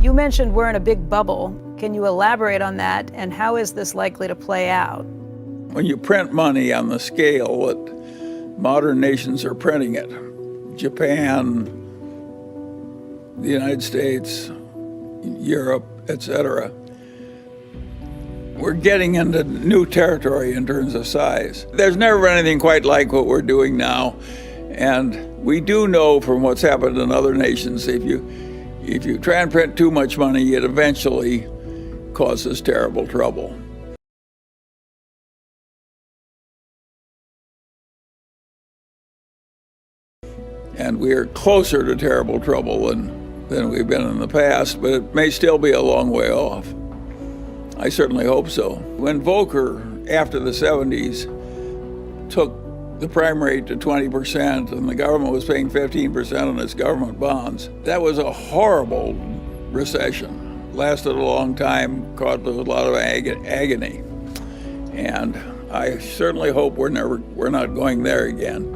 You mentioned we're in a big bubble. Can you elaborate on that, and how is this likely to play out? When you print money on the scale that modern nations are printing it, Japan, the United States, Europe, etc., we're getting into new territory in terms of size. There's never been anything quite like what we're doing now, and we do know from what's happened in other nations, if you try and print too much money, it eventually causes terrible trouble. And we are closer to terrible trouble than we've been in the past, but it may still be a long way off. I certainly hope so. When Volcker, after the 70s, took the prime rate to 20% and the government was paying 15% on its government bonds, that was a horrible recession. Lasted a long time, caused a lot of agony. And I certainly hope we're not going there again.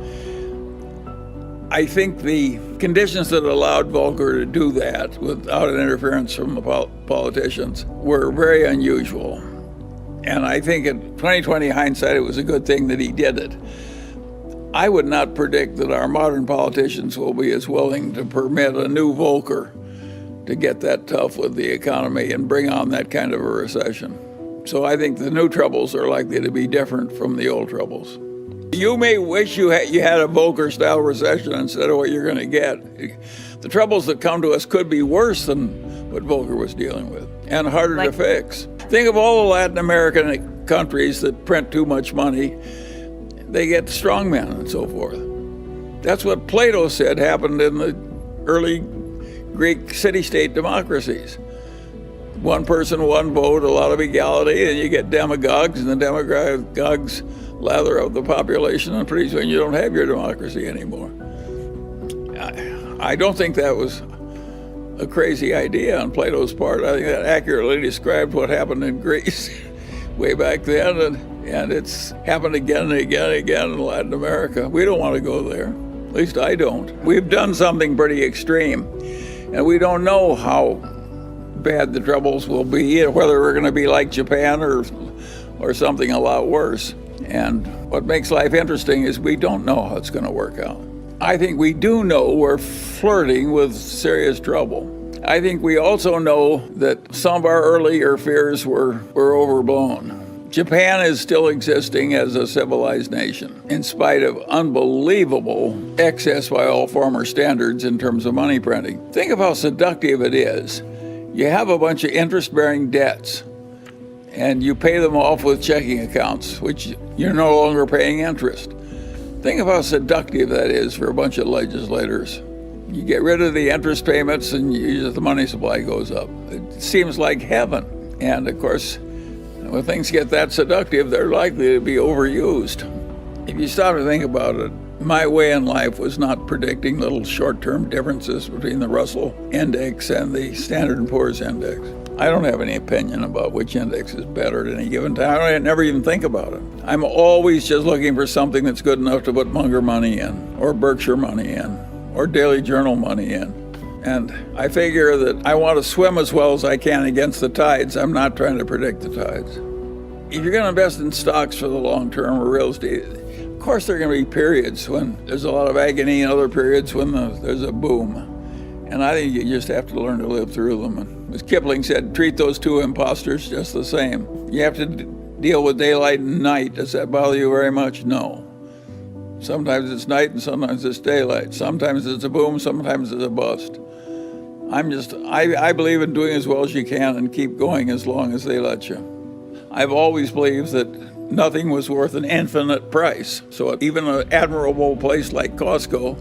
I think the conditions that allowed Volcker to do that without an interference from the politicians were very unusual. And I think in 2020 hindsight, it was a good thing that he did it. I would not predict that our modern politicians will be as willing to permit a new Volcker to get that tough with the economy and bring on that kind of a recession. So I think the new troubles are likely to be different from the old troubles. You may wish you had a Volcker-style recession instead of what you're going to get. The troubles that come to us could be worse than what Volcker was dealing with and harder to fix. Think of all the Latin American countries that print too much money. They get strongmen and so forth. That's what Plato said happened in the early Greek city-state democracies. One person, one vote, a lot of equality, and you get demagogues, and the demagogues lather up the population, and pretty soon you don't have your democracy anymore. I don't think that was a crazy idea on Plato's part. I think that accurately described what happened in Greece way back then, and it's happened again and again and again in Latin America. We don't want to go there. At least I don't. We've done something pretty extreme, and we don't know how bad the troubles will be, whether we're going to be like Japan or something a lot worse. And what makes life interesting is we don't know how it's going to work out. I think we do know we're flirting with serious trouble. I think we also know that some of our earlier fears were overblown. Japan is still existing as a civilized nation, in spite of unbelievable excess by all former standards in terms of money printing. Think of how seductive it is. You have a bunch of interest-bearing debts, and you pay them off with checking accounts, which you're no longer paying interest. Think of how seductive that is for a bunch of legislators. You get rid of the interest payments and the money supply goes up. It seems like heaven. And of course, when things get that seductive, they're likely to be overused. If you stop to think about it, my way in life was not predicting little short-term differences between the Russell Index and the Standard & Poor's Index. I don't have any opinion about which index is better at any given time. I never even think about it. I'm always just looking for something that's good enough to put Munger money in, or Berkshire money in, or Daily Journal money in. And I figure that I want to swim as well as I can against the tides. I'm not trying to predict the tides. If you're going to invest in stocks for the long term or real estate, of course there are going to be periods when there's a lot of agony and other periods when there's a boom. And I think you just have to learn to live through them. And as Kipling said, treat those two imposters just the same. You have to deal with daylight and night. Does that bother you very much? No. Sometimes it's night and sometimes it's daylight. Sometimes it's a boom, sometimes it's a bust. I believe in doing as well as you can and keep going as long as they let you. I've always believed that nothing was worth an infinite price. So even an admirable place like Costco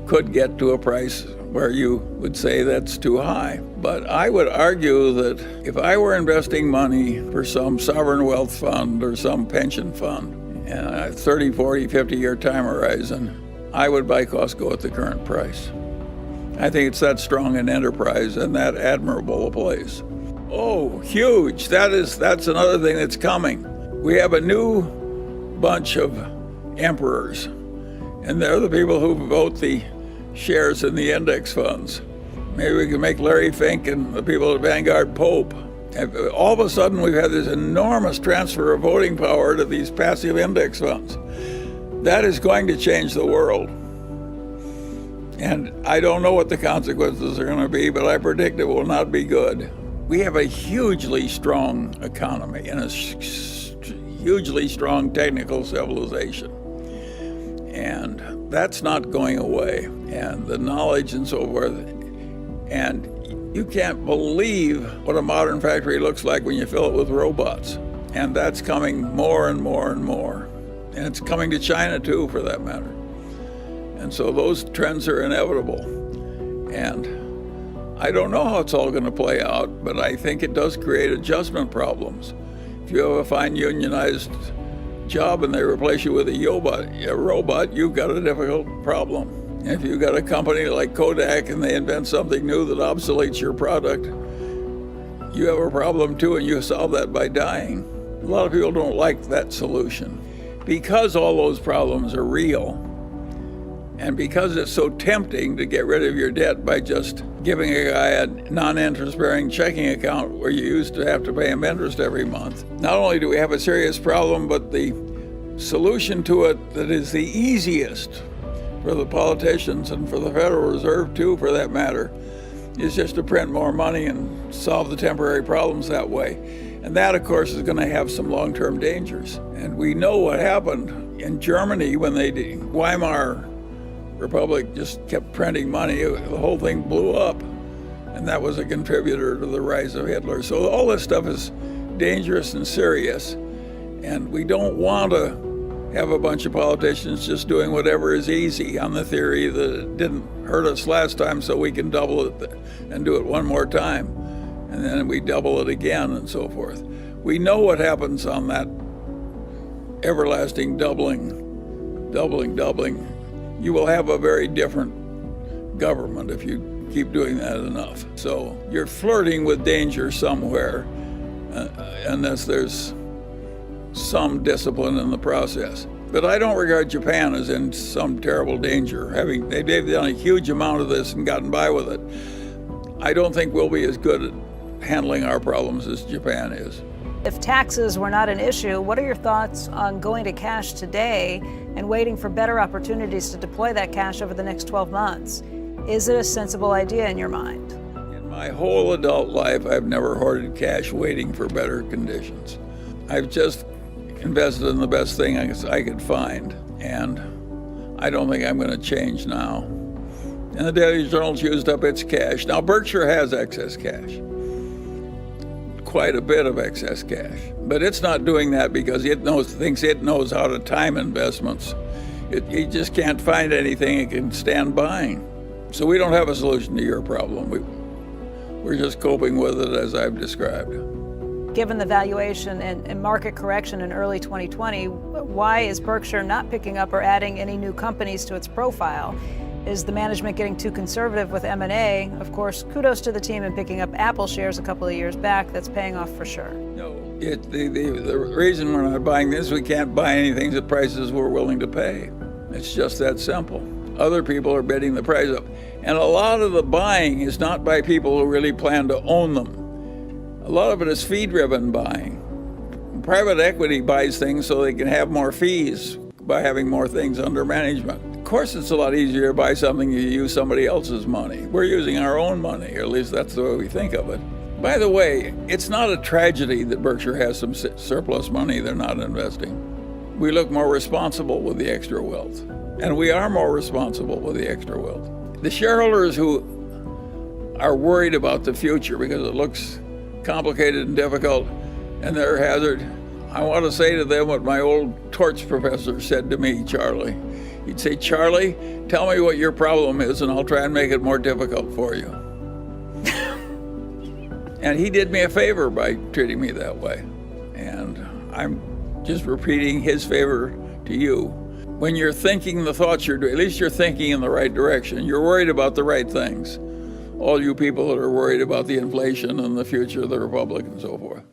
could get to a price where you would say that's too high. But I would argue that if I were investing money for some sovereign wealth fund or some pension fund, in a 30, 40, 50-year time horizon, I would buy Costco at the current price. I think it's that strong an enterprise and that admirable a place. Oh, huge. That's another thing that's coming. We have a new bunch of emperors, and they're the people who vote the shares in the index funds. Maybe we can make Larry Fink and the people at Vanguard Pope. And all of a sudden, we've had this enormous transfer of voting power to these passive index funds. That is going to change the world. And I don't know what the consequences are going to be, but I predict it will not be good. We have a hugely strong economy and a hugely strong technical civilization. And that's not going away. And the knowledge and so forth. And you can't believe what a modern factory looks like when you fill it with robots. And that's coming more and more and more. And it's coming to China too, for that matter. And so those trends are inevitable. And I don't know how it's all going to play out, but I think it does create adjustment problems. If you have a fine unionized job and they replace you with a robot, you've got a difficult problem. And if you've got a company like Kodak and they invent something new that obsoletes your product, you have a problem too, and you solve that by dying. A lot of people don't like that solution. Because all those problems are real, and because it's so tempting to get rid of your debt by just giving a guy a non-interest-bearing checking account where you used to have to pay him interest every month, not only do we have a serious problem, but the solution to it that is the easiest for the politicians and for the Federal Reserve too, for that matter, is just to print more money and solve the temporary problems that way. And that, of course, is going to have some long-term dangers. And we know what happened in Germany when Weimar Republic just kept printing money. The whole thing blew up. And that was a contributor to the rise of Hitler. So all this stuff is dangerous and serious. And we don't want to have a bunch of politicians just doing whatever is easy on the theory that it didn't hurt us last time, so we can double it and do it one more time. And then we double it again and so forth. We know what happens on that everlasting doubling. You will have a very different government if you keep doing that enough. So you're flirting with danger somewhere, unless there's some discipline in the process. But I don't regard Japan as in some terrible danger. They've done a huge amount of this and gotten by with it. I don't think we'll be as good at handling our problems as Japan is. If taxes were not an issue, what are your thoughts on going to cash today and waiting for better opportunities to deploy that cash over the next 12 months? Is it a sensible idea in your mind? In my whole adult life, I've never hoarded cash waiting for better conditions. I've just invested in the best thing I could find, and I don't think I'm going to change now. And the Daily Journal's used up its cash. Now, Berkshire has excess cash, quite a bit of excess cash, but it's not doing that because it thinks it knows how to time investments. It just can't find anything it can stand buying. So we don't have a solution to your problem. We're just coping with it as I've described. Given the valuation and market correction in early 2020, why is Berkshire not picking up or adding any new companies to its profile? Is the management getting too conservative with M&A? Of course, kudos to the team in picking up Apple shares a couple of years back. That's paying off for sure. No, the reason we're not buying this, we can't buy anything at prices we're willing to pay. It's just that simple. Other people are bidding the price up. And a lot of the buying is not by people who really plan to own them. A lot of it is fee-driven buying. Private equity buys things so they can have more fees by having more things under management. Of course, it's a lot easier to buy something you use somebody else's money. We're using our own money, or at least that's the way we think of it. By the way, it's not a tragedy that Berkshire has some surplus money they're not investing. We look more responsible with the extra wealth, and we are more responsible with the extra wealth. The shareholders who are worried about the future because it looks complicated and difficult and they're hazard, I want to say to them what my old torts professor said to me, Charlie. He'd say, Charlie, tell me what your problem is and I'll try and make it more difficult for you. And he did me a favor by treating me that way. And I'm just repeating his favor to you. When you're thinking the thoughts you're doing, at least you're thinking in the right direction. You're worried about the right things. All you people that are worried about the inflation and the future of the republic and so forth.